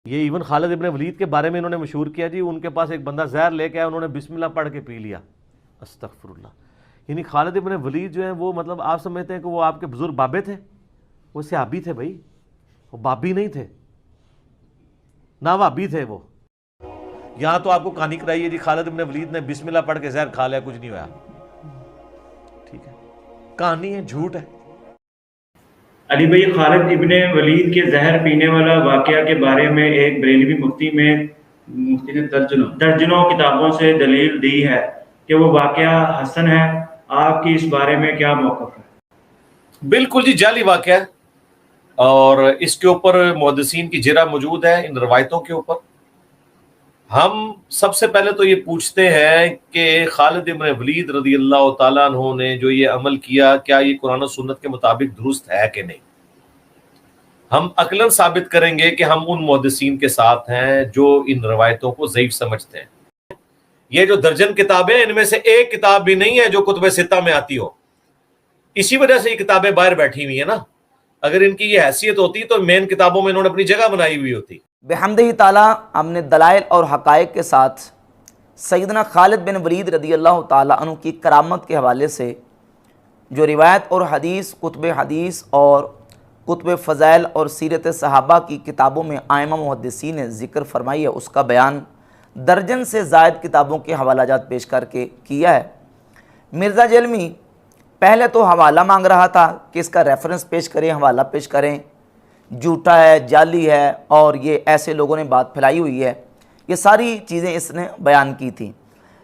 یہ ایون خالد ابن ولید کے بارے میں انہوں نے مشہور کیا جی، ان کے پاس ایک بندہ زہر لے کے آیا، انہوں نے بسم اللہ پڑھ کے پی لیا، استغفر اللہ۔ یعنی خالد ابن ولید جو ہیں وہ مطلب آپ سمجھتے ہیں کہ وہ آپ کے بزرگ بابے تھے؟ وہ صحابی تھے بھائی، وہ بابی نہیں تھے، نہ وابی تھے وہ۔ یہاں تو آپ کو کہانی کرائی ہے جی خالد ابن ولید نے بسم اللہ پڑھ کے زہر کھا لیا، کچھ نہیں ہوا، ٹھیک ہے، کہانی ہے، جھوٹ ہے۔ علی بھائی، خالد ابن ولید کے زہر پینے والا واقعہ کے بارے میں ایک بریلوی مفتی نے درجنوں کتابوں سے دلیل دی ہے کہ وہ واقعہ حسن ہے۔ آپ کی اس بارے میں کیا موقف ہے؟ بالکل جی، جعلی واقعہ ہے، اور اس کے اوپر محدثین کی جرح موجود ہے ان روایتوں کے اوپر۔ ہم سب سے پہلے تو یہ پوچھتے ہیں کہ خالد ابن ولید رضی اللہ تعالیٰ عنہ نے جو یہ عمل کیا، کیا یہ قرآن و سنت کے مطابق درست ہے کہ نہیں؟ ہم عقلاً ثابت کریں گے کہ ہم ان محدثین کے ساتھ ہیں جو ان روایتوں کو ضعیف سمجھتے ہیں۔ یہ جو درجن کتابیں، ان میں سے ایک کتاب بھی نہیں ہے جو کتب ستہ میں آتی ہو، اسی وجہ سے یہ کتابیں باہر بیٹھی ہوئی ہیں نا۔ اگر ان کی یہ حیثیت ہوتی تو مین کتابوں میں انہوں نے اپنی جگہ بنائی ہوئی ہوتی۔ بحمدہ تعالیٰ ہم نے دلائل اور حقائق کے ساتھ سیدنا خالد بن ولید رضی اللہ تعالیٰ عنہ کی کرامت کے حوالے سے جو روایت اور حدیث اور کتب فضائل اور سیرت صحابہ کی کتابوں میں ائمہ محدثین نے ذکر فرمائی ہے، اس کا بیان درجن سے زائد کتابوں کے حوالہ جات پیش کر کے کیا ہے۔ مرزا جیلمی پہلے تو حوالہ مانگ رہا تھا کہ اس کا ریفرنس پیش کریں، حوالہ پیش کریں، جھوٹا ہے، جعلی ہے، اور یہ ایسے لوگوں نے بات پھیلائی ہوئی ہے، یہ ساری چیزیں اس نے بیان کی تھیں۔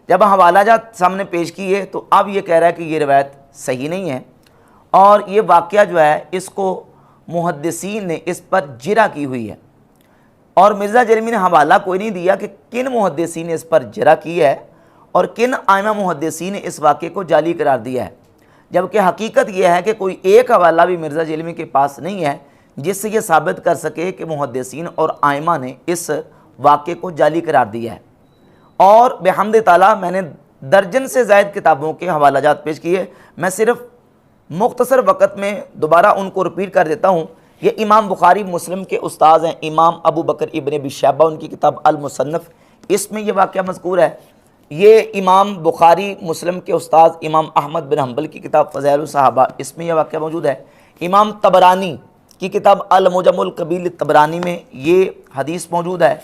جب حوالہ جات سامنے پیش کیے تو اب یہ کہہ رہا ہے کہ یہ روایت صحیح نہیں ہے، اور یہ واقعہ جو ہے اس کو محدثین نے اس پر جرح کی ہوئی ہے، اور مرزا جیلمی نے حوالہ کوئی نہیں دیا کہ کن محدثین نے اس پر جرح کی ہے اور کن ائمہ محدثین نے اس واقعے کو جعلی قرار دیا ہے، جبکہ حقیقت یہ ہے کہ کوئی ایک حوالہ بھی مرزا جیلمی کے پاس نہیں ہے جس سے یہ ثابت کر سکے کہ محدثین اور ائمہ نے اس واقعے کو جعلی قرار دیا ہے۔ اور بحمد تعالیٰ میں نے درجن سے زائد کتابوں کے حوالہ جات پیش کیے، میں صرف مختصر وقت میں دوبارہ ان کو رپیٹ کر دیتا ہوں۔ یہ امام بخاری مسلم کے استاذ ہیں، امام ابو بکر ابن ابی شیبہ، ان کی کتاب المصنف، اس میں یہ واقعہ مذکور ہے۔ یہ امام بخاری مسلم کے استاذ امام احمد بن حنبل کی کتاب فضائل الصحابہ، اس میں یہ واقعہ موجود ہے۔ امام طبرانی کی کتاب المعجم الکبیر طبرانی میں یہ حدیث موجود ہے۔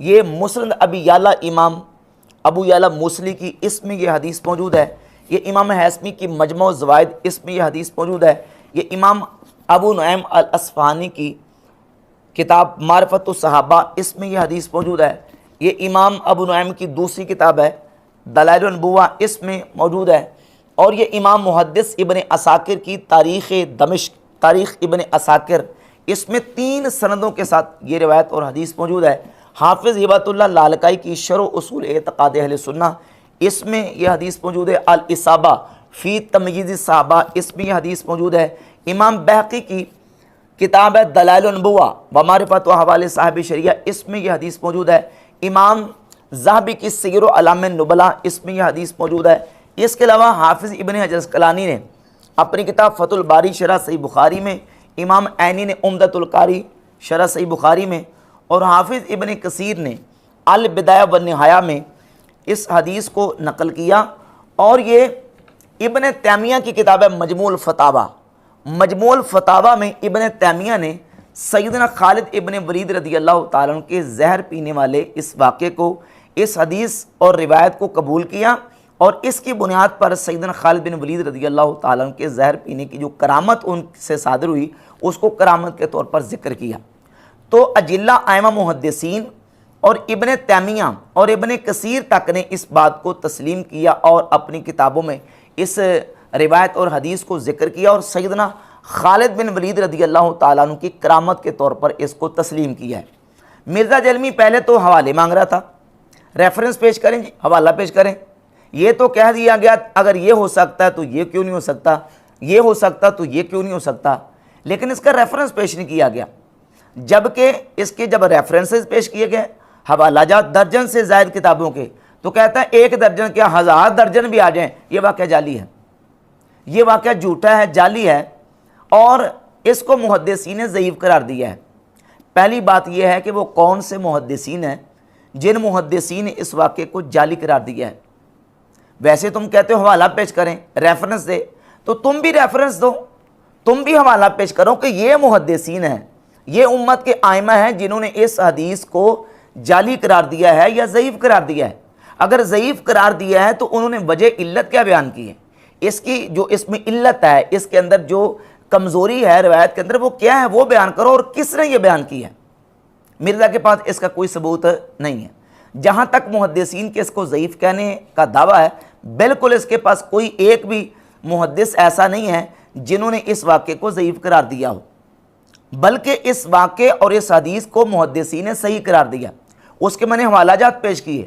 یہ مسند ابی یعلا امام ابو یعلا موصلی کی، اس میں یہ حدیث موجود ہے۔ یہ امام حیثمی کی مجموع الزوائد، اس میں یہ حدیث موجود ہے۔ یہ امام ابو نعیم الاصفہانی کی کتاب معرفت الصحابہ، اس میں یہ حدیث موجود ہے۔ یہ امام ابو نعیم کی دوسری کتاب ہے دلائل النبوہ، اس میں موجود ہے۔ اور یہ امام محدث ابن عساکر کی تاریخ دمشق، تاریخ ابن عساکر، اس میں 3 سندوں کے ساتھ یہ روایت اور حدیث موجود ہے۔ حافظ ہبۃ اللہ لالکائی کی شرح اصول اعتقاد اہل سنہ، اس میں یہ حدیث موجود ہے۔ الاصابہ فی تمییز الصحابہ، اس میں یہ حدیث موجود ہے۔ امام بہقی کی کتاب ہے دلائل النبوہ و معرفت و حوالے صاحب شریعہ، اس میں یہ حدیث موجود ہے۔ امام ذہبی کی سیر و اعلام النبلاء، اس میں یہ حدیث موجود ہے۔ اس کے علاوہ حافظ ابن حجر اسقلانی نے اپنی کتاب فتح الباری شرح صحیح بخاری میں، امام عینی نے عمدۃ القاری شرح صحیح بخاری میں، اور حافظ ابن کثیر نے البدایہ والنہایہ میں اس حدیث کو نقل کیا۔ اور یہ ابن تیمیہ کی کتاب ہے مجموع الفتاوی، مجموع الفتاوی میں ابن تیمیہ نے سیدنا خالد ابن ولید رضی اللہ تعالیٰ عنہ کے زہر پینے والے اس واقعے کو، اس حدیث اور روایت کو قبول کیا، اور اس کی بنیاد پر سیدنا خالد بن ولید رضی اللہ تعالیٰ عنہ کے زہر پینے کی جو کرامت ان سے صادر ہوئی، اس کو کرامت کے طور پر ذکر کیا۔ تو اجلہ ائمہ محدثین اور ابن تیمیہ اور ابن کثیر تک نے اس بات کو تسلیم کیا اور اپنی کتابوں میں اس روایت اور حدیث کو ذکر کیا، اور سیدنا خالد بن ولید رضی اللہ تعالیٰ عنہ کی کرامت کے طور پر اس کو تسلیم کیا ہے۔ مرزا جیلمی پہلے تو حوالے مانگ رہا تھا، ریفرنس پیش کریں جی، حوالہ پیش کریں۔ یہ تو کہہ دیا گیا اگر یہ ہو سکتا ہے تو یہ کیوں نہیں ہو سکتا، یہ ہو سکتا تو یہ کیوں نہیں ہو سکتا، لیکن اس کا ریفرنس پیش نہیں کیا گیا۔ جبکہ اس کے جب ریفرنسز پیش کیے گئے حوالہ جات درجن سے زائد کتابوں کے، تو کہتا ہے 1 درجن کیا 1000 درجن بھی آ جائیں یہ واقعہ جعلی ہے، یہ واقعہ جھوٹا ہے، جعلی ہے، اور اس کو محدثین نے ضعیف قرار دیا ہے۔ پہلی بات یہ ہے کہ وہ کون سے محدثین ہیں جن محدثین نے اس واقعے کو جعلی قرار دیا ہے۔ ویسے تم کہتے ہو حوالہ پیش کریں، ریفرنس دے، تو تم بھی ریفرنس دو، تم بھی حوالہ پیش کرو کہ یہ محدثین ہیں، یہ امت کے آئمہ ہیں جنہوں نے اس حدیث کو جعلی قرار دیا ہے یا ضعیف قرار دیا ہے۔ اگر ضعیف قرار دیا ہے تو انہوں نے وجہ علت کیا بیان کی ہے، اس کی جو اس میں علت ہے، اس کے اندر جو کمزوری ہے روایت کے اندر وہ کیا ہے وہ بیان کرو، اور کس نے یہ بیان کی ہے۔ مرزا کے پاس اس کا کوئی ثبوت نہیں ہے۔ جہاں تک محدثین کے اس کو ضعیف کہنے کا دعویٰ ہے، بالکل اس کے پاس کوئی ایک بھی محدث ایسا نہیں ہے جنہوں نے اس واقعے کو ضعیف قرار دیا ہو، بلکہ اس واقعے اور اس حدیث کو محدثین نے صحیح قرار دیا، اس کے میں نے حوالہ جات پیش کیے،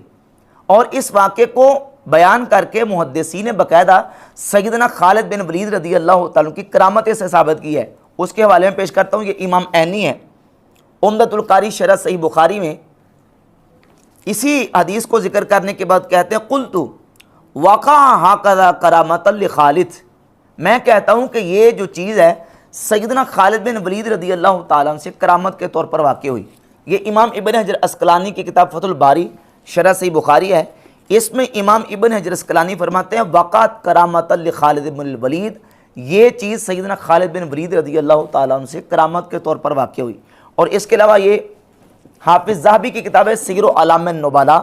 اور اس واقعے کو بیان کر کے محدثین نے باقاعدہ سیدنا خالد بن ولید رضی اللہ تعالیٰ کی کرامت سے ثابت کی ہے۔ اس کے حوالے میں پیش کرتا ہوں، یہ امام عینی ہے، عمدۃ القاری شرح صحیح بخاری میں اسی حدیث کو ذکر کرنے کے بعد کہتے ہیں قلت وقع ہکذا کرامۃ لخالد، میں کہتا ہوں کہ یہ جو چیز ہے سیدنا خالد بن ولید رضی اللہ تعالیٰ سے کرامت کے طور پر واقع ہوئی۔ یہ امام ابن حجر اسقلانی کی کتاب فتح الباری شرح صحیح بخاری ہے، اس میں امام ابن حجر اسقلانی فرماتے ہیں وقعت کرامۃ لخالد بن الولید، یہ چیز سیدنا خالد بن ولید رضی اللہ تعالیٰ عنہ سے کرامت کے طور پر واقع ہوئی۔ اور اس کے علاوہ یہ حافظ ذہبی کی کتاب ہے سیر و اعلام النبلاء،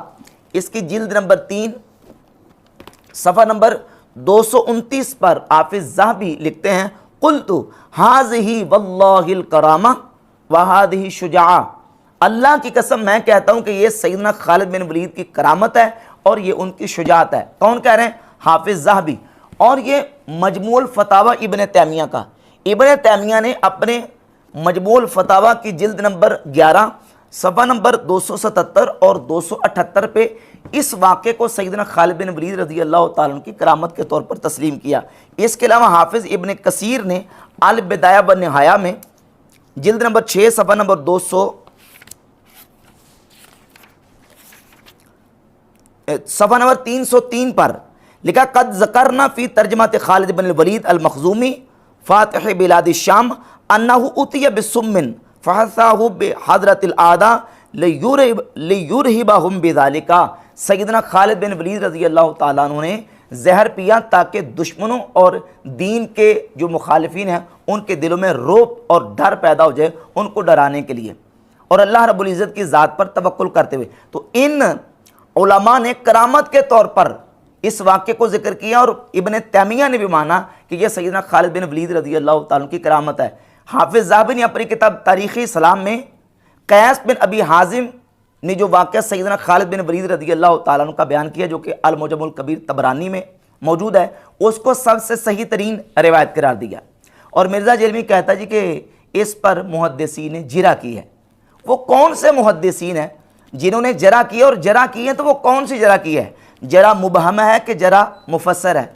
اس کی جلد نمبر 3 صفحہ نمبر 229 پر حافظ ذہبی لکھتے ہیں قلت ھذہ واللہ الکرامہ وھذہ شجاعہ، اللہ کی قسم میں کہتا ہوں کہ یہ سیدنا خالد بن ولید کی کرامت ہے اور یہ ان کی شجاعت ہے۔ کون کہہ رہے ہیں؟ حافظ ذہبی۔ اور یہ مجموع الفتاوی ابن تیمیہ کا، ابن تیمیہ نے اپنے مجموع الفتاوی کی جلد نمبر 11 صفحہ نمبر 277 اور 278 پہ اس واقعے کو سیدنا خالد بن ولید رضی اللہ تعالیٰ عنہ کی کرامت کے طور پر تسلیم کیا۔ اس کے علاوہ حافظ ابن کثیر نے البدایہ والنہایہ میں جلد نمبر 6 صفحہ نمبر 200 صفحہ نمبر 303 پر لکھا قد ذکرنا فی ترجمۃ خالد بن الولید المخزومی فاتح بلاد الشام انہ اتی بسم فحثہ بحضرت الاعداء لیرہبہم بذالک، سیدنا خالد بن ولید رضی اللہ تعالیٰ عنہ نے زہر پیا تاکہ دشمنوں اور دین کے جو مخالفین ہیں ان کے دلوں میں رعب اور ڈر پیدا ہو جائے، ان کو ڈرانے کے لیے، اور اللہ رب العزت کی ذات پر توکل کرتے ہوئے۔ تو ان علماء نے کرامت کے طور پر اس واقعے کو ذکر کیا، اور ابن تیمیہ نے بھی مانا کہ یہ سیدنا خالد بن ولید رضی اللہ تعالیٰ کی کرامت ہے۔ حافظ ذہبی نے اپنی کتاب تاریخ اسلام میں قیس بن ابی حازم نے جو واقعہ سیدنا خالد بن ولید رضی اللہ تعالیٰ کا بیان کیا، جو کہ المعجم الکبیر طبرانی میں موجود ہے، اس کو سب سے صحیح ترین روایت قرار دیا۔ اور مرزا جیلمی کہتا جی کہ اس پر محدثین نے جرح کی ہے۔ وہ کون سے محدثین ہیں جنہوں نے جرح کی ہے؟ اور جرح کی ہے تو وہ کون سی جرح کی ہے؟ جرح مبہم ہے کہ جرح مفسر ہے؟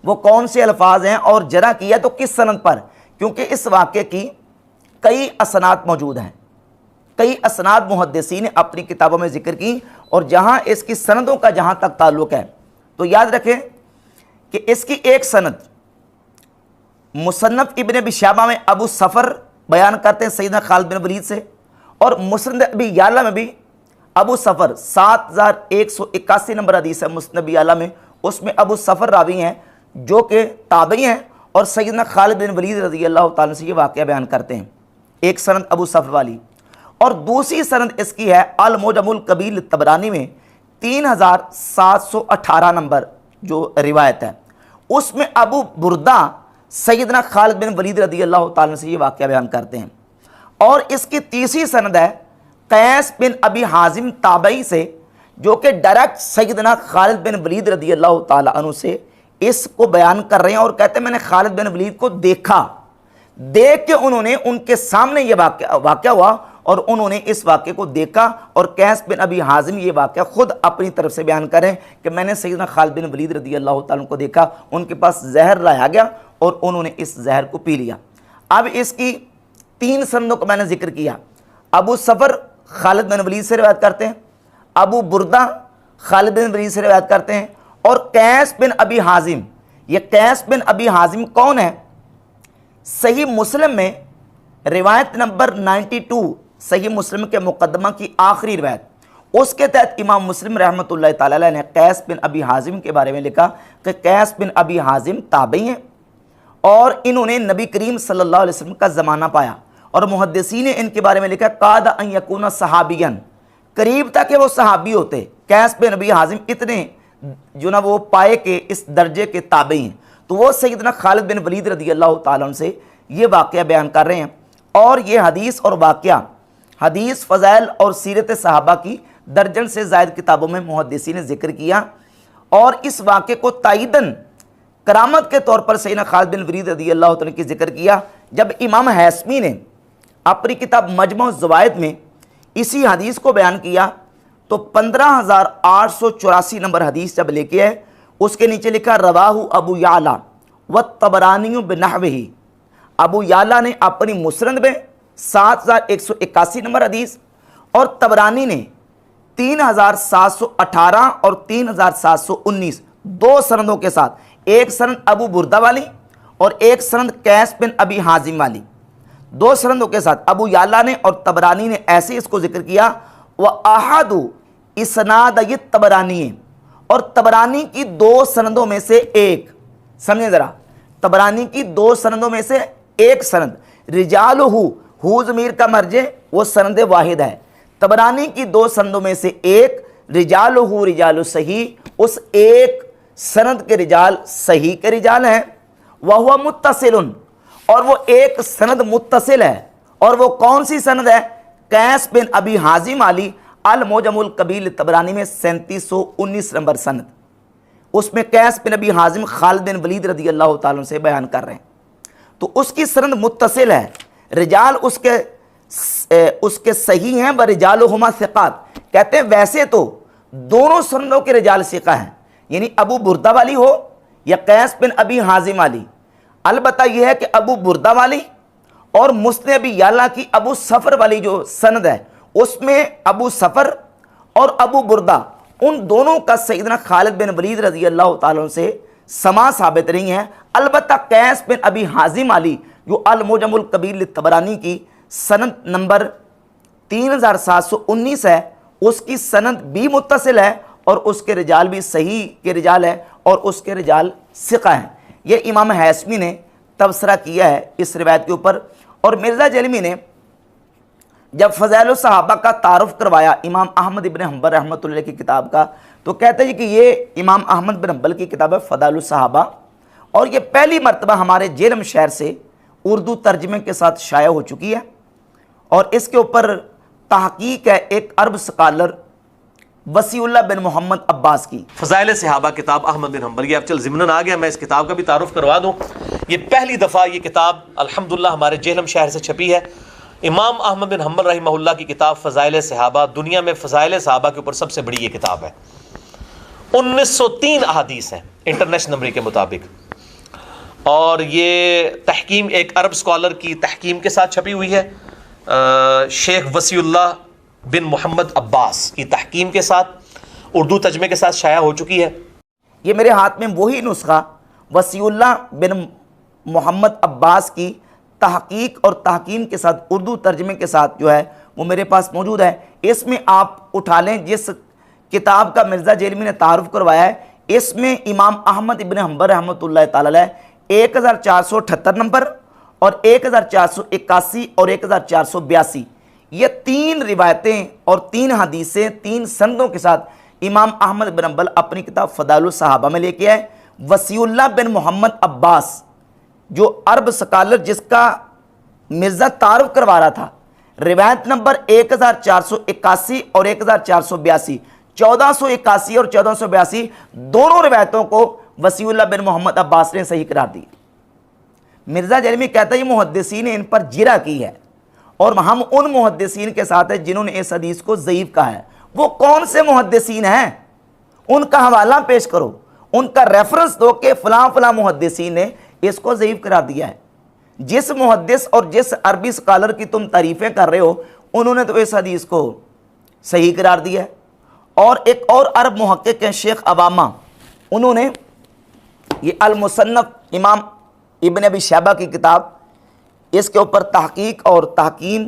وہ کون سے الفاظ ہیں اور جرح کی ہے تو کس سند پر؟ کیونکہ اس واقعے کی کئی اسناد موجود ہیں، کئی اسناد محدثین نے اپنی کتابوں میں ذکر کی، اور جہاں اس کی سندوں کا جہاں تک تعلق ہے تو یاد رکھیں کہ اس کی ایک سند مصنف ابن ابی شیبہ میں ابو صفر بیان کرتے ہیں سیدنا خالد بن ولید سے، اور مسند ابی یعلا میں بھی ابو صفر 7181 نمبر حدیث ہے مسند ابی یعلا میں، اس میں ابو صفر راوی ہیں جو کہ تابعی ہیں اور سیدنا خالد بن ولید رضی اللہ تعالیٰ سے یہ واقعہ بیان کرتے ہیں، ایک سند ابو صفر والی۔ اور دوسری سند اس کی ہے المعجم الکبیر طبرانی میں 3718 نمبر جو روایت ہے، اس میں ابو بردہ سیدنا خالد بن ولید رضی اللہ تعالیٰ سے یہ واقعہ بیان کرتے ہیں۔ اور اس کی تیسری سند ہے قیس بن ابی حازم تابعی سے، جو کہ ڈائریکٹ سیدنا خالد بن ولید رضی اللہ تعالیٰ عنہ سے اس کو بیان کر رہے ہیں، اور کہتے ہیں میں نے خالد بن ولید کو دیکھا، دیکھ کے انہوں نے ان کے سامنے یہ واقعہ ہوا اور انہوں نے اس واقعے کو دیکھا، اور قیس بن ابی حازم یہ واقعہ خود اپنی طرف سے بیان کریں کہ میں نے سیدنا خالد بن ولید رضی اللہ تعالیٰ کو دیکھا، ان کے پاس زہر لایا گیا اور انہوں نے اس زہر کو پی لیا۔ اب اس کی 3 سندوں کو میں نے ذکر کیا، ابو صفر خالد بن ولید سے روایت کرتے ہیں، ابو بردہ خالد بن ولید سے روایت کرتے ہیں، اور قیس بن ابی حازم۔ یہ قیس بن ابی حازم کون ہے؟ صحیح مسلم میں روایت نمبر 92 صحیح مسلم کے مقدمہ کی آخری روایت، اس کے تحت امام مسلم رحمۃ اللہ تعالی علیہ نے قیس بن ابی حازم کے بارے میں لکھا کہ قیس بن ابی حازم تابعی ہیں اور انہوں نے نبی کریم صلی اللہ علیہ وسلم کا زمانہ پایا، اور محدثین نے ان کے بارے میں لکھا قاد ان یکون صحابیا، قریب تھا کہ وہ صحابی ہوتے۔ قیس بن ابی حازم اتنے جو نا وہ پائے کہ اس درجے کے تابعی ہیں، تو وہ سیدنا خالد بن ولید رضی اللہ تعالیٰ عنہ سے یہ واقعہ بیان کر رہے ہیں، اور یہ حدیث اور واقعہ حدیث، فضائل اور سیرت صحابہ کی درجن سے زائد کتابوں میں محدثین نے ذکر کیا، اور اس واقعے کو تائیداً کرامت کے طور پر سیدنا خالد بن ولید رضی اللہ تعالیٰ کی ذکر کیا۔ جب امام ہیثمی نے اپنی کتاب مجمع الزوائد میں اسی حدیث کو بیان کیا تو 15,884 نمبر حدیث جب لے کے ہے، اس کے نیچے لکھا رواہ ابو یعلا والطبرانی بنحوہ، ابو یعلا نے اپنی مسند میں 7,181 نمبر حدیث، اور طبرانی نے 3,718 اور 3,719 دو سندوں کے ساتھ، ایک سند ابو بردہ والی اور ایک سند قیس بن ابی حازم والی، دو سندوں کے ساتھ ابو یعلا نے اور طبرانی نے ایسے اس کو ذکر کیا۔ وَأَحَدُ اسنادی طبرانی، اور طبرانی کی دو سندوں میں سے ایک، سمجھیں ذرا، طبرانی کی دو سندوں میں سے ایک سند رجالہ، ہو ضمیر کا مرجع وہ سند واحد ہے، طبرانی کی دو سندوں میں سے ایک رجالہ رجال صحیح، اس ایک سند کے رجال صحیح کے رجال ہیں، وہو متصل، اور وہ ایک سند متصل ہے، اور وہ کون سی سند ہے؟ قیس بن ابی حازم علی المعجم الکبیر طبرانی میں 3719 نمبر سند، اس میں قیس بن ابی حازم خالد بن ولید رضی اللہ تعالیٰ سے بیان کر رہے ہیں، تو اس کی سند متصل ہے، رجال اس کے صحیح ہیں، ورجالہما ثقات، کہتے ہیں ویسے تو دونوں سندوں کے رجال ثقہ ہیں، یعنی ابو بردہ والی ہو یا قیس بن ابی حازم والی، البتہ یہ ہے کہ ابو بردہ والی اور مسند ابی یعلا کی ابو صفر والی جو سند ہے، اس میں ابو صفر اور ابو بردہ ان دونوں کا سیدنا خالد بن ولید رضی اللہ تعالیٰ سے سما ثابت نہیں ہے، البتہ قیس بن ابی حازم علی جو المعجم الکبیر طبرانی کی سند نمبر 3719 ہے، اس کی سند بھی متصل ہے اور اس کے رجال بھی صحیح کے رجال ہے اور اس کے رجال ثقہ ہیں۔ یہ امام ہیثمی نے تبصرہ کیا ہے اس روایت کے اوپر، اور مرزا جلمی نے جب فضائل الصحابہ کا تعارف کروایا امام احمد بن حنبل رحمۃ اللہ کی کتاب کا، تو کہتے ہیں کہ یہ امام احمد بن حنبل کی کتاب ہے فضائل الصحابہ، اور یہ پہلی مرتبہ ہمارے جیلم شہر سے اردو ترجمے کے ساتھ شائع ہو چکی ہے، اور اس کے اوپر تحقیق ہے ایک عرب سکالر وسیع اللہ بن محمد عباس کی۔ فضائل صحابہ کتاب احمد بن حنبل، یہ اب چل ضمناً آ گیا، میں اس کتاب کا بھی تعارف کروا دوں۔ یہ پہلی دفعہ یہ کتاب الحمدللہ ہمارے جہلم شہر سے چھپی ہے۔ امام احمد بن حنبل رحمہ اللہ کی کتاب فضائل صحابہ، دنیا میں فضائل صحابہ کے اوپر سب سے بڑی یہ کتاب ہے۔ 1903 احادیث ہیں انٹرنیشنل نمبر کے مطابق، اور یہ تحکیم ایک عرب اسکالر کی تحکیم کے ساتھ چھپی ہوئی ہے، شیخ وسیع اللہ بن محمد عباس کی تحکیم کے ساتھ اردو ترجمے کے ساتھ شائع ہو چکی ہے۔ یہ میرے ہاتھ میں وہی نسخہ وسیع اللہ بن محمد عباس کی تحقیق اور تحکیم کے ساتھ اردو ترجمے کے ساتھ جو ہے وہ میرے پاس موجود ہے۔ اس میں آپ اٹھا لیں جس کتاب کا مرزا جیلمی نے تعارف کروایا ہے، اس میں امام احمد ابن حنبل رحمۃ اللہ تعالی علیہ 1478 نمبر اور 1481 اور 1482 یہ تین روایتیں اور تین حدیثیں تین سندوں کے ساتھ امام احمد بن حنبل اپنی کتاب فضائل الصحابہ میں لے کے آئے۔ وسیع اللہ بن محمد عباس جو عرب سکالر جس کا مرزا تعارف کروا رہا تھا، روایت نمبر 1481 اور 1482، 1481 اور 1482 دونوں روایتوں کو وسیع اللہ بن محمد عباس نے صحیح قرار دی۔ مرزا جلمی کہتا ہے یہ محدثین نے ان پر جرح کی ہے، اور ہم ان محدثین کے ساتھ ہیں جنہوں نے اس حدیث کو ضعیف کہا ہے۔ وہ کون سے محدثین ہیں؟ ان کا حوالہ پیش کرو، ان کا ریفرنس دو کہ فلاں فلاں محدثین نے اس کو ضعیف قرار دیا ہے۔ جس محدث اور جس عربی سکالر کی تم تعریفیں کر رہے ہو انہوں نے تو اس حدیث کو صحیح قرار دیا ہے۔ اور ایک اور عرب محقق ہیں شیخ عوامہ، انہوں نے یہ المصنف امام ابن ابی شیبہ کی کتاب اس کے اوپر تحقیق اور تحکیم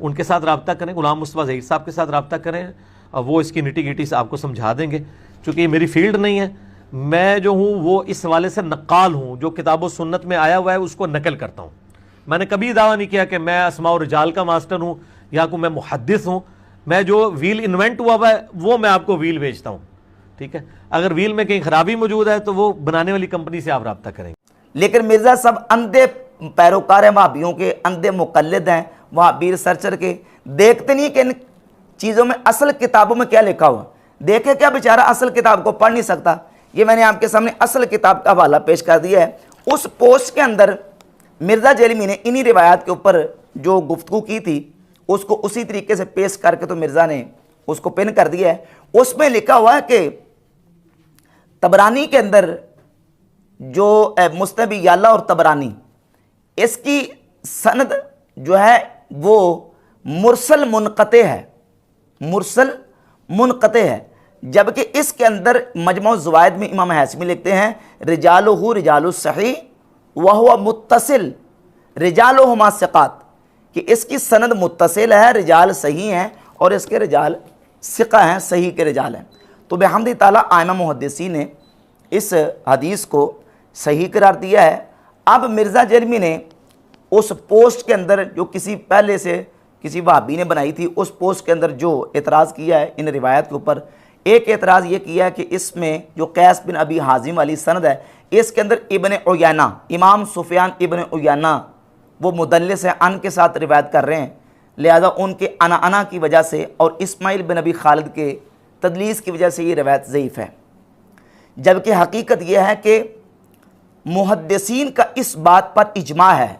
ان کے ساتھ رابطہ کریں, غلام مصطفیٰ ظہیر صاحب کے ساتھ رابطہ کریں, اور وہ اس کی نٹی گٹی سے آپ کو سمجھا دیں گے. چونکہ یہ میری فیلڈ نہیں ہے, میں جو ہوں وہ اس حوالے سے نقال ہوں, جو کتاب و سنت میں آیا ہوا ہے اس کو نقل کرتا ہوں. میں نے کبھی دعویٰ نہیں کیا کہ میں اسماء و رجال کا ماسٹر ہوں یا کوئی میں محدث ہوں. میں جو ویل انوینٹ ہوا ہے وہ میں آپ کو ویل بیچتا ہوں, ٹھیک ہے. اگر ویل میں کہیں خرابی موجود ہے تو وہ بنانے والی کمپنی سے آپ رابطہ کریں گے. لیکن مرزا صاحب اندھے پیروکار ہیں وہابیوں کے, اندھے مقلد ہیں وہابی ریسرچر کے, دیکھتے نہیں کہ ان چیزوں میں اصل کتابوں میں کیا لکھا ہوا. دیکھے کیا بیچارہ اصل کتاب کو پڑھ نہیں سکتا. یہ میں نے آپ کے سامنے اصل کتاب کا حوالہ پیش کر دیا ہے. اس پوسٹ کے اندر مرزا جیلمی نے انہی روایات کے اوپر جو گفتگو کی تھی اس کو اسی طریقے سے پیش کر کے تو مرزا نے اس کو پن کر دیا ہے. اس میں لکھا ہوا ہے کہ طبرانی کے اندر جو مصنف یعلا اور طبرانی, اس کی سند جو ہے وہ مرسل منقطع ہے, مرسل منقطع ہے. جبکہ اس کے اندر مجموع الزوائد میں امام حاسمی لکھتے ہیں رجالہ رجال الصحیح وہو متصل رجالہما ثقات, کہ اس کی سند متصل ہے, رجال صحیح ہیں اور اس کے رجال ثقہ ہیں, صحیح کے رجال ہیں. تو بحمد تعالیٰ ائمہ محدثین نے اس حدیث کو صحیح قرار دیا ہے. اب مرزا جیلمی نے اس پوسٹ کے اندر جو کسی پہلے سے کسی وہابی نے بنائی تھی, اس پوسٹ کے اندر جو اعتراض کیا ہے ان روایت کے اوپر, ایک اعتراض یہ کیا ہے کہ اس میں جو قیس بن ابی حازم والی سند ہے اس کے اندر ابن عیینہ, امام سفیان ابن عیینہ وہ مدلس ہیں, ان کے ساتھ روایت کر رہے ہیں, لہذا ان کے انا کی وجہ سے اور اسماعیل بن ابی خالد کے تدلیس کی وجہ سے یہ روایت ضعیف ہے. جبکہ حقیقت یہ ہے کہ محدثین کا اس بات پر اجماع ہے,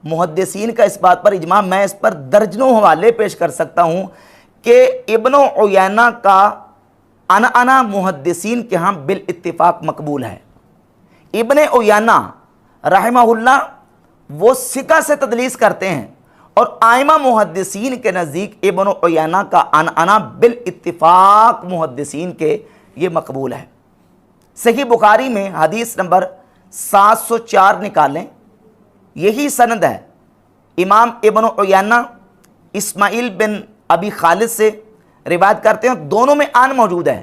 محدثین کا اس بات پر اجماع, میں اس پر درجنوں حوالے پیش کر سکتا ہوں کہ ابن عیینہ کا انا محدثین کے ہاں بالاتفاق مقبول ہے. ابن عیینہ رحمہ اللہ وہ ثقہ سے تدلیس کرتے ہیں اور ائمہ محدثین کے نزدیک ابن عیینہ کا انا بالاتفاق محدثین کے یہ مقبول ہے. صحیح بخاری میں حدیث نمبر 704 نکالیں, یہی سند ہے. امام ابن عیینہ اسماعیل بن ابی خالد سے روایت کرتے ہیں, دونوں میں ان موجود ہے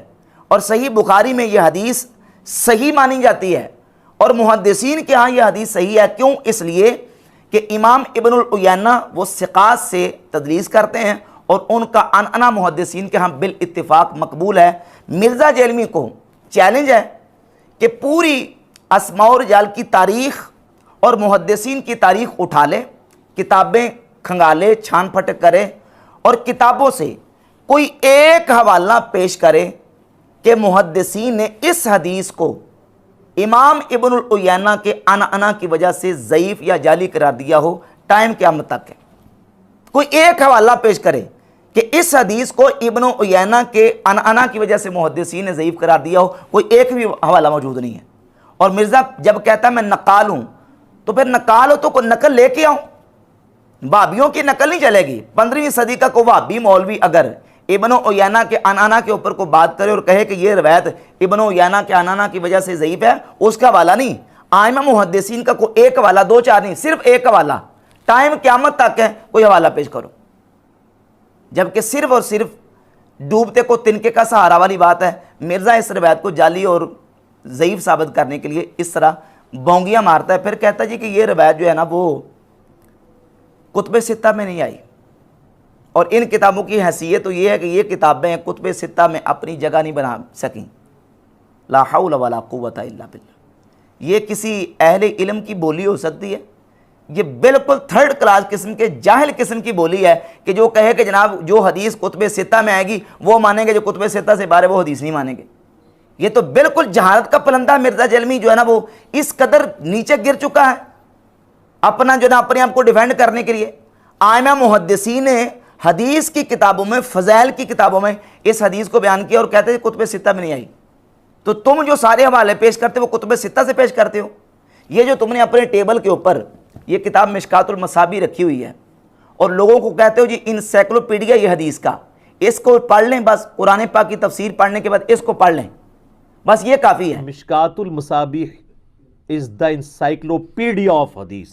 اور صحیح بخاری میں یہ حدیث صحیح مانی جاتی ہے اور محدثین کے ہاں یہ حدیث صحیح ہے. کیوں؟ اس لیے کہ امام ابن العیینہ وہ ثقات سے تدلیس کرتے ہیں اور ان کا انا محدثین کے ہاں بالاتفاق مقبول ہے. مرزا جیلمی کو چیلنج ہے کہ پوری اسماء و رجال کی تاریخ اور محدثین کی تاریخ اٹھا لے, کتابیں کھنگالے, چھان پھٹک کرے اور کتابوں سے کوئی ایک حوالہ پیش کرے کہ محدثین نے اس حدیث کو امام ابن العیینہ کے انا کی وجہ سے ضعیف یا جعلی قرار دیا ہو. ٹائم قیامت تک ہے, کوئی ایک حوالہ پیش کرے کہ اس حدیث کو ابن عیینہ کے انا کی وجہ سے محدثین نے ضعیف قرار دیا ہو, کوئی ایک بھی حوالہ موجود نہیں ہے. اور مرزا جب کہتا ہے میں نقال ہوں تو پھر نقال ہو تو کوئی نقل لے کے آؤں, وہابیوں کی نقل نہیں چلے گی. 15ویں صدی کا کوئی وہابی مولوی اگر ابن عیینہ کے انا کے اوپر کو بات کرے اور کہے کہ یہ روایت ابن عیینہ کے انا کی وجہ سے ضعیف ہے, اس کا حوالہ نہیں. ائمہ محدثین کا کوئی ایک حوالہ, 2-4 نہیں, صرف ایک حوالہ, ٹائم قیامت تک ہے, کوئی حوالہ پیش کرو. جبکہ صرف اور صرف ڈوبتے کو تنکے کا سہارا والی بات ہے. مرزا اس روایت کو جعلی اور ضعیف ثابت کرنے کے لیے اس طرح بونگیاں مارتا ہے, پھر کہتا ہے جی کہ یہ روایت جو ہے نا وہ کتب ستہ میں نہیں آئی. اور ان کتابوں کی حیثیت تو یہ ہے کہ یہ کتابیں کتب ستہ میں اپنی جگہ نہیں بنا سکیں. لا حول ولا قوت الا باللہ. یہ کسی اہل علم کی بولی ہو سکتی ہے؟ یہ بالکل تھرڈ کلاس قسم کے جاہل قسم کی بولی ہے کہ جو کہے کہ جناب جو حدیث کتب ستہ میں آئے گی وہ مانیں گے, جو کتب ستہ سے باہر وہ حدیث نہیں مانیں گے. یہ تو بالکل جہالت کا پلندہ. مرزا جیلمی جو ہے نا وہ اس قدر نیچے گر چکا ہے اپنا جو نا اپنے آپ کو ڈیفینڈ کرنے کے لیے. ائمہ محدثین نے حدیث کی کتابوں میں, فضائل کی کتابوں میں اس حدیث کو بیان کیا اور کہتے ہیں کتب ستہ میں نہیں آئی. تو تم جو سارے حوالے پیش کرتے ہو وہ کتب ستہ سے پیش کرتے ہو. یہ جو تم نے اپنے ٹیبل کے اوپر یہ کتاب مشکات المصابیح رکھی ہوئی ہے اور لوگوں کو کہتے ہو جی انسائکلوپیڈیا یہ حدیث کا, اس کو پڑھ لیں, بس قرآن پاک کی تفسیر پڑھنے کے بعد اس کو پڑھ لیں, بس یہ کافی ہے. مشکات المصابیح از دا انسائکلوپیڈیا آف حدیث.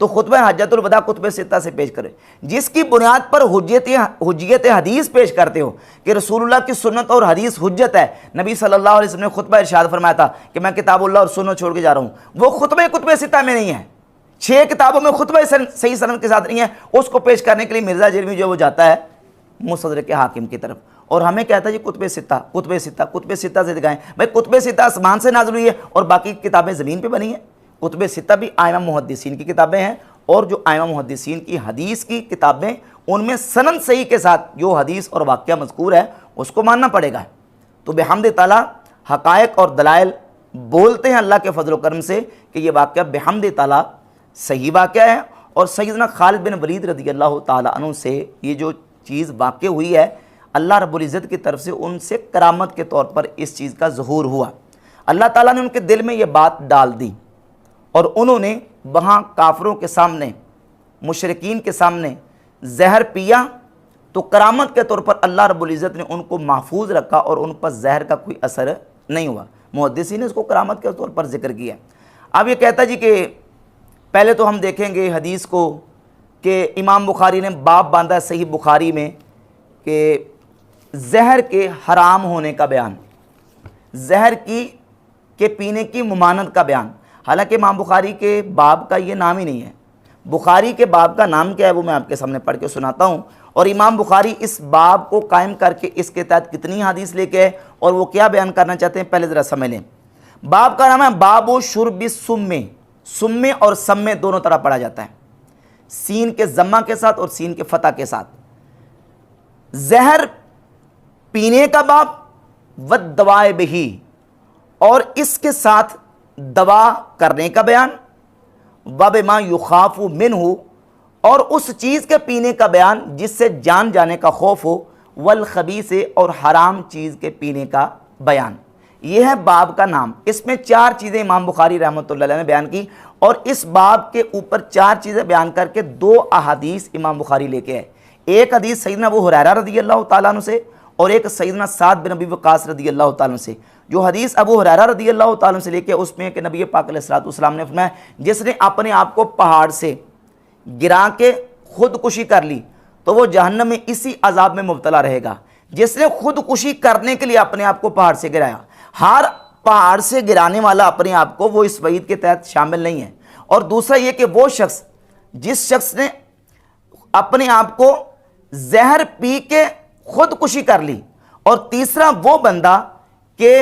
تو خطبہ حجۃ الوداع کتب ستہ سے پیش کرے، جس کی بنیاد پر حجیت حدیث پیش کرتے ہو کہ رسول اللہ کی سنت اور حدیث حجت ہے۔ نبی صلی اللہ علیہ وسلم نے خطبہ ارشاد فرمایا تھا کہ میں کتاب اللہ اور سنت چھوڑ کے جا رہا ہوں، وہ خطبہ کتب ستہ میں نہیں ہے، 6 کتابوں میں خطبہ صحیح سند کے ساتھ نہیں ہے، اس کو پیش کرنے کے لیے مرزا جرمی جو وہ جاتا ہے مستدرک حاکم کی طرف، اور ہمیں کہتا ہے جی کتب ستہ کتب ستہ کتب ستہ سے دکھائیں۔ بھائی کتب ستہ آسمان سے نازل ہوئی ہے اور باقی کتابیں زمین پہ بنی ہیں؟ کتب ستہ بھی ائمہ محدثین کی کتابیں ہیں، اور جو ائمہ محدثین کی حدیث کی کتابیں ان میں سند صحیح کے ساتھ جو حدیث اور واقعہ مذکور ہے اس کو ماننا پڑے گا۔ تو بحمد تعالیٰ حقائق اور دلائل بولتے ہیں اللہ کے فضل و کرم سے کہ یہ واقعہ بحمد تعالیٰ صحیح واقعہ ہے، اور سیدنا خالد بن ولید رضی اللہ تعالیٰ عنہ سے یہ جو چیز واقع ہوئی ہے اللہ رب العزت کی طرف سے ان سے کرامت کے طور پر اس چیز کا ظہور ہوا۔ اللہ تعالیٰ نے ان کے دل میں یہ بات ڈال دی اور انہوں نے وہاں کافروں کے سامنے مشرکین کے سامنے زہر پیا، تو کرامت کے طور پر اللہ رب العزت نے ان کو محفوظ رکھا اور ان پر زہر کا کوئی اثر نہیں ہوا۔ محدثین نے اس کو کرامت کے طور پر ذکر کیا۔ اب یہ کہتا جی کہ پہلے تو ہم دیکھیں گے حدیث کو کہ امام بخاری نے باب باندھا ہے صحیح بخاری میں کہ زہر کے حرام ہونے کا بیان، زہر کے پینے کی ممانعت کا بیان۔ حالانکہ امام بخاری کے باب کا یہ نام ہی نہیں ہے، بخاری کے باب کا نام کیا ہے وہ میں آپ کے سامنے پڑھ کے سناتا ہوں، اور امام بخاری اس باب کو قائم کر کے اس کے تحت کتنی حدیث لے کے اور وہ کیا بیان کرنا چاہتے ہیں پہلے ذرا سمجھ لیں۔ باب کا نام ہے باب و شرب السم، سم اور سم دونوں طرح پڑھا جاتا ہے، سین کے ضمہ کے ساتھ اور سین کے فتح کے ساتھ۔ زہر پینے کا باب والدواء بہی، اور اس کے ساتھ دوا کرنے کا بیان، وبما یخاف منہ، اور اس چیز کے پینے کا بیان جس سے جان جانے کا خوف ہو، والخبیث، اور حرام چیز کے پینے کا بیان۔ یہ ہے باب کا نام۔ اس میں 4 چیزیں امام بخاری رحمۃ اللہ علیہ نے بیان کی، اور اس باب کے اوپر 4 چیزیں بیان کر کے 2 احادیث امام بخاری لے کے آئے۔ ایک حدیث سیدنا ابو ہریرہ رضی اللہ تعالیٰ عنہ سے، اور ایک سیدنا سعد بن ابی وقاص رضی اللہ تعالیٰ عنہ سے۔ جو حدیث ابو ہریرہ رضی اللہ تعالیٰ عنہ سے لے کے اس میں کہ نبی پاک علیہ الصلوۃ والسلام نے فرمایا جس نے اپنے آپ کو پہاڑ سے گرا کے خودکشی کر لی تو وہ جہنم میں اسی عذاب میں مبتلا رہے گا۔ جس نے خودکشی کرنے کے لیے اپنے آپ کو پہاڑ سے گرایا، ہر پہاڑ سے گرانے والا اپنے آپ کو وہ اس وعید کے تحت شامل نہیں ہے۔ اور دوسرا یہ کہ وہ شخص جس شخص نے اپنے آپ کو زہر پی کے خودکشی کر لی، اور تیسرا وہ بندہ کہ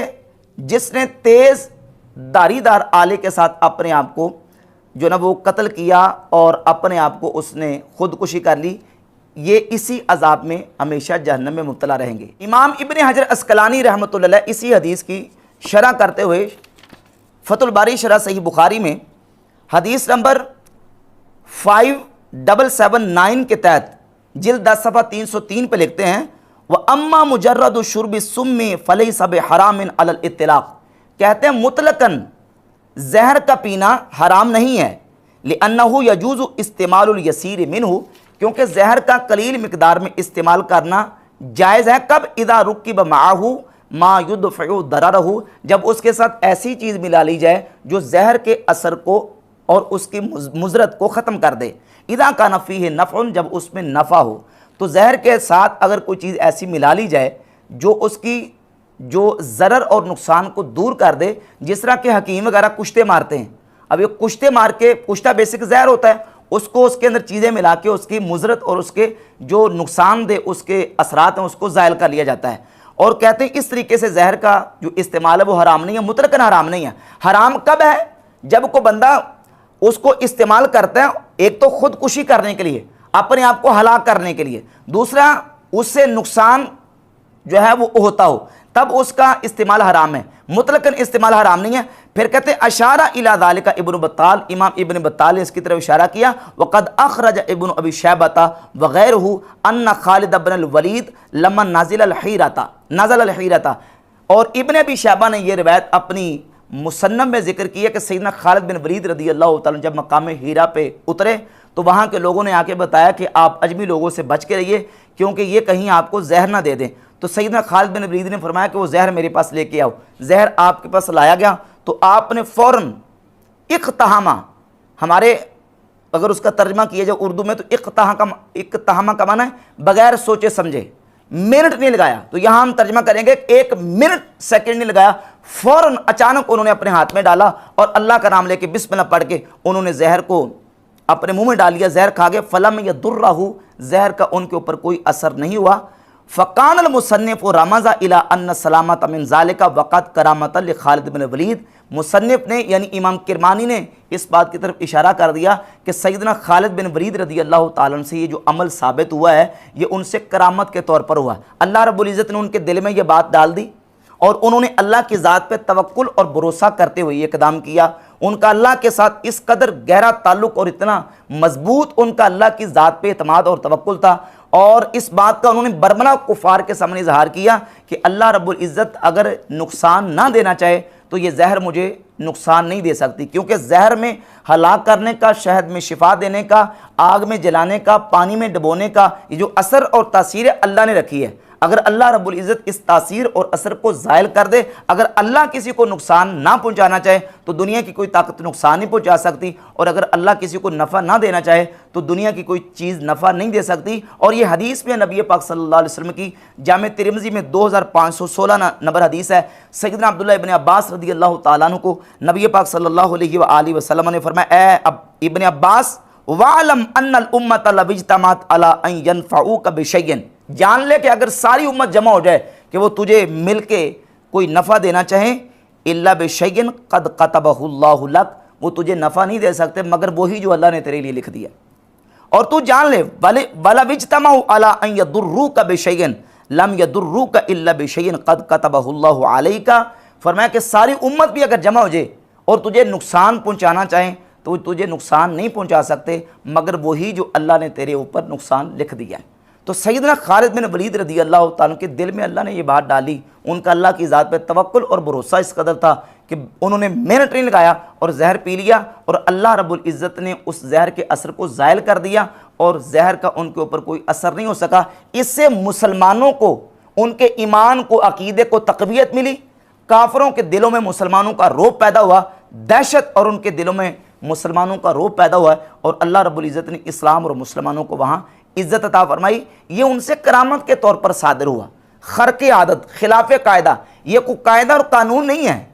جس نے تیز دھاری دار آلے کے ساتھ اپنے آپ کو جو نا وہ قتل کیا اور اپنے آپ کو اس نے خودکشی کر لی، یہ اسی عذاب میں ہمیشہ جہنم میں مبتلا رہیں گے۔ امام ابن حجر عسقلانی رحمۃ اللہ علیہ اسی حدیث کی شرح کرتے ہوئے فتح الباری شرح صحیح بخاری میں حدیث نمبر 5779 کے تحت جلد 10 صفحہ 303 پہ لکھتے ہیں وَأَمَّا مُجَرَّدُ شُرْبِ السُّمِّ فَلَيْسَ بِحَرَامٍ عَلَى الْإِطْلَاقِ، کہتے ہیں مطلقاً زہر کا پینا حرام نہیں ہے، لِأَنَّهُ يَجُوزُ اسْتِمَالُ الْيَسِيرِ مِنْهُ، کیونکہ زہر کا قلیل مقدار میں استعمال کرنا جائز ہے۔ کب؟ اذا رکب معه ما يدفع ضررہ، جب اس کے ساتھ ایسی چیز ملا لی جائے جو زہر کے اثر کو اور اس کی مضرت کو ختم کر دے۔ اذا کان فیہ نفع، جب اس میں نفع ہو، تو زہر کے ساتھ اگر کوئی چیز ایسی ملا لی جائے جو اس کی جو ضرر اور نقصان کو دور کر دے، جس طرح کہ حکیم وغیرہ کشتے مارتے ہیں، اب یہ کشتے مار کے، کشتہ بیسک زہر ہوتا ہے، اس کو اس کے اندر چیزیں ملا کے اس کی مضرت اور اس کے جو نقصان دہ اس کے اثرات ہیں اس کو زائل کر لیا جاتا ہے۔ اور کہتے ہیں اس طریقے سے زہر کا جو استعمال ہے وہ حرام نہیں ہے، مطلقاً حرام نہیں ہے۔ حرام کب ہے؟ جب کوئی بندہ اس کو استعمال کرتا ہے، ایک تو خودکشی کرنے کے لیے، اپنے آپ کو ہلاک کرنے کے لیے، دوسرا اس سے نقصان جو ہے وہ ہوتا ہو، تب اس کا استعمال حرام ہے، مطلقاً استعمال حرام نہیں ہے۔ پھر کہتے ہیں اشارہ الی ذالک ابن بطال، امام ابن بطال نے اس کی طرف اشارہ کیا، وقد اخرج ابن ابی شیبہ وغیرہ ان خالد بن الولید لما نزل الحیرۃ، اور ابن ابی شیبہ نے یہ روایت اپنی مصنف میں ذکر کیا کہ سیدنا خالد بن ولید رضی اللہ تعالیٰ جب مقام ہیرا پہ اترے تو وہاں کے لوگوں نے آ کے بتایا کہ آپ اجمی لوگوں سے بچ کے رہیے کیونکہ یہ کہیں آپ کو زہر نہ دے دیں۔ تو سیدنا خالد بن ولید نے فرمایا کہ وہ زہر میرے پاس لے کے آؤ۔ زہر آپ کے پاس لایا گیا تو آپ نے فوراً اقتحامہ، ہمارے اگر اس کا ترجمہ کیا جائے اردو میں تو اقتحامہ کا معنی ہے بغیر سوچے سمجھے، منٹ نہیں لگایا، تو یہاں ہم ترجمہ کریں گے 1 منٹ سیکنڈ نہیں لگایا، فوراً اچانک انہوں نے اپنے ہاتھ میں ڈالا اور اللہ کا نام لے کے بسم اللہ پڑھ کے انہوں نے زہر کو اپنے منہ میں ڈال لیا، زہر کھا گئے، فلم یضرہ، زہر کا ان کے اوپر کوئی اثر نہیں ہوا۔ فقان المصنف رمز الی ان سلامت من ذالک وقت کرامت لخالد بن ولید، مصنف نے یعنی امام کرمانی نے اس بات کی طرف اشارہ کر دیا کہ سیدنا خالد بن ولید رضی اللہ تعالیٰ عنہ سے یہ جو عمل ثابت ہوا ہے یہ ان سے کرامت کے طور پر ہوا۔ اللہ رب العزت نے ان کے دل میں یہ بات ڈال دی اور انہوں نے اللہ کی ذات پہ توکل اور بھروسہ کرتے ہوئے یہ اقدام کیا۔ ان کا اللہ کے ساتھ اس قدر گہرا تعلق اور اتنا مضبوط ان کا اللہ کی ذات پہ اعتماد اور توکل تھا، اور اس بات کا انہوں نے برملا کفار کے سامنے اظہار کیا کہ اللہ رب العزت اگر نقصان نہ دینا چاہے تو یہ زہر مجھے نقصان نہیں دے سکتی، کیونکہ زہر میں ہلاک کرنے کا، شہد میں شفا دینے کا، آگ میں جلانے کا، پانی میں ڈبونے کا یہ جو اثر اور تاثیر اللہ نے رکھی ہے، اگر اللہ رب العزت اس تاثیر اور اثر کو زائل کر دے، اگر اللہ کسی کو نقصان نہ پہنچانا چاہے تو دنیا کی کوئی طاقت نقصان نہیں پہنچا سکتی، اور اگر اللہ کسی کو نفع نہ دینا چاہے تو دنیا کی کوئی چیز نفع نہیں دے سکتی۔ اور یہ حدیث میں نبی پاک صلی اللہ علیہ وسلم کی جامع ترمذی میں 2516 نمبر حدیث ہے، سیدنا عبداللہ ابن عباس رضی اللہ تعالیٰ عنہ کو نبی پاک صلی اللہ علیہ وآلہ وسلم نے فرمایا، اے ابن عباس وَعْلَمْ أَنَّ الْأُمَّةَ لَوْ اجْتَمَعَتْ عَلَىٰ أَن يَنْفَعُوكَ بِشَيْءٍ، جان لے کہ اگر ساری امت جمع ہو جائے کہ وہ تجھے مل کے کوئی نفع دینا چاہیں، إِلَّا بِشَيْءٍ قَدْ قَتَبَهُ اللَّهُ لَكَ، وہ تجھے نفع نہیں دے سکتے مگر وہی جو اللہ نے تیرے لیے لکھ دیا۔ اور تو جان لے وَلَوْ اجْتَمَعُوا عَلَىٰ أَن يَضُرُّوكَ بِشَيْءٍ لَمْ يَضُرُّوكَ إِلَّا بِشَيْءٍ قَدْ قَتَبَهُ اللَّهُ عَلَيْكَ، فرمایا کہ ساری امت بھی اگر جمع ہو جائے اور تجھے نقصان پہنچانا چاہیں تو تجھے نقصان نہیں پہنچا سکتے مگر وہی جو اللہ نے تیرے اوپر نقصان لکھ دیا ہے۔ تو سیدنا خالد بن ولید رضی اللہ تعالیٰ کے دل میں اللہ نے یہ بات ڈالی، ان کا اللہ کی ذات پہ توکل اور بھروسہ اس قدر تھا کہ انہوں نے منٹ نہیں لگایا اور زہر پی لیا، اور اللہ رب العزت نے اس زہر کے اثر کو زائل کر دیا اور زہر کا ان کے اوپر کوئی اثر نہیں ہو سکا۔ اس سے مسلمانوں کو ان کے ایمان کو، عقیدے کو تقویت ملی، کافروں کے دلوں میں مسلمانوں کا رعب پیدا ہوا، دہشت اور ان کے دلوں میں مسلمانوں کا رعب پیدا ہوا ہے، اور اللہ رب العزت نے اسلام اور مسلمانوں کو وہاں عزت عطا فرمائی۔ یہ ان سے کرامت کے طور پر صادر ہوا، خرق عادت، خلاف قاعدہ، یہ کوئی قاعدہ اور قانون نہیں ہے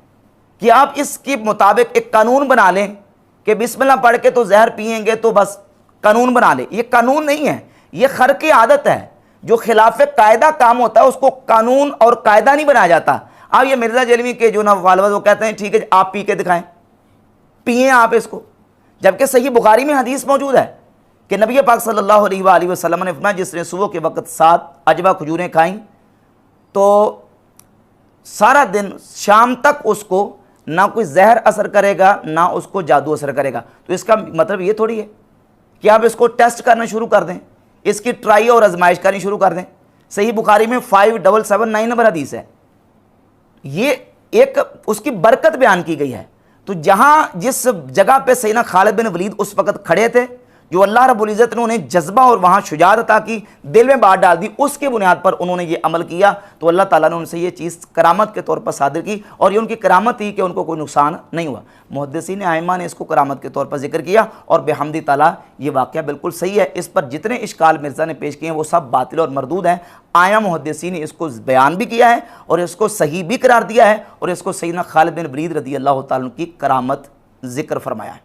کہ آپ اس کے مطابق ایک قانون بنا لیں کہ بسم اللہ پڑھ کے تو زہر پئیں گے تو بس قانون بنا لیں، یہ قانون نہیں ہے، یہ خرق عادت ہے۔ جو خلاف قاعدہ کام ہوتا ہے اس کو قانون اور قاعدہ نہیں بنایا جاتا۔ اب یہ مرزا جلوی کے جو فالوز وہ کہتے ہیں ٹھیک ہے آپ پی کے دکھائیں، پئیں آپ اس کو، جبکہ صحیح بخاری میں حدیث موجود ہے کہ نبی پاک صلی اللہ علیہ وآلہ وسلم نے فرمایا جس نے صبح کے وقت 7 عجبہ کھجوریں کھائیں تو سارا دن شام تک اس کو نہ کوئی زہر اثر کرے گا نہ اس کو جادو اثر کرے گا۔ تو اس کا مطلب یہ تھوڑی ہے کہ آپ اس کو ٹیسٹ کرنا شروع کر دیں، اس کی ٹرائی اور آزمائش کرنی شروع کر دیں۔ صحیح بخاری میں 5779 نمبر حدیث ہے، یہ ایک اس کی برکت بیان کی گئی ہے۔ تو جہاں جس جگہ پہ سیدنا خالد بن ولید اس وقت کھڑے تھے، جو اللہ رب العزت نے انہیں جذبہ اور وہاں شجاعت عطا کی، دل میں بات ڈال دی، اس کے بنیاد پر انہوں نے یہ عمل کیا، تو اللہ تعالیٰ نے ان سے یہ چیز کرامت کے طور پر صادر کی، اور یہ ان کی کرامت تھی کہ ان کو کوئی نقصان نہیں ہوا۔ محدثین ائمہ نے اس کو کرامت کے طور پر ذکر کیا، اور بحمد تعالیٰ یہ واقعہ بالکل صحیح ہے۔ اس پر جتنے اشکال مرزا نے پیش کیے ہیں وہ سب باطل اور مردود ہیں۔ ائمہ محدثین نے اس کو بیان بھی کیا ہے اور اس کو صحیح بھی قرار دیا ہے، اور اس کو سیدنا خالد بن ولید رضی اللہ تعالیٰ کی کرامت ذکر فرمایا ہے۔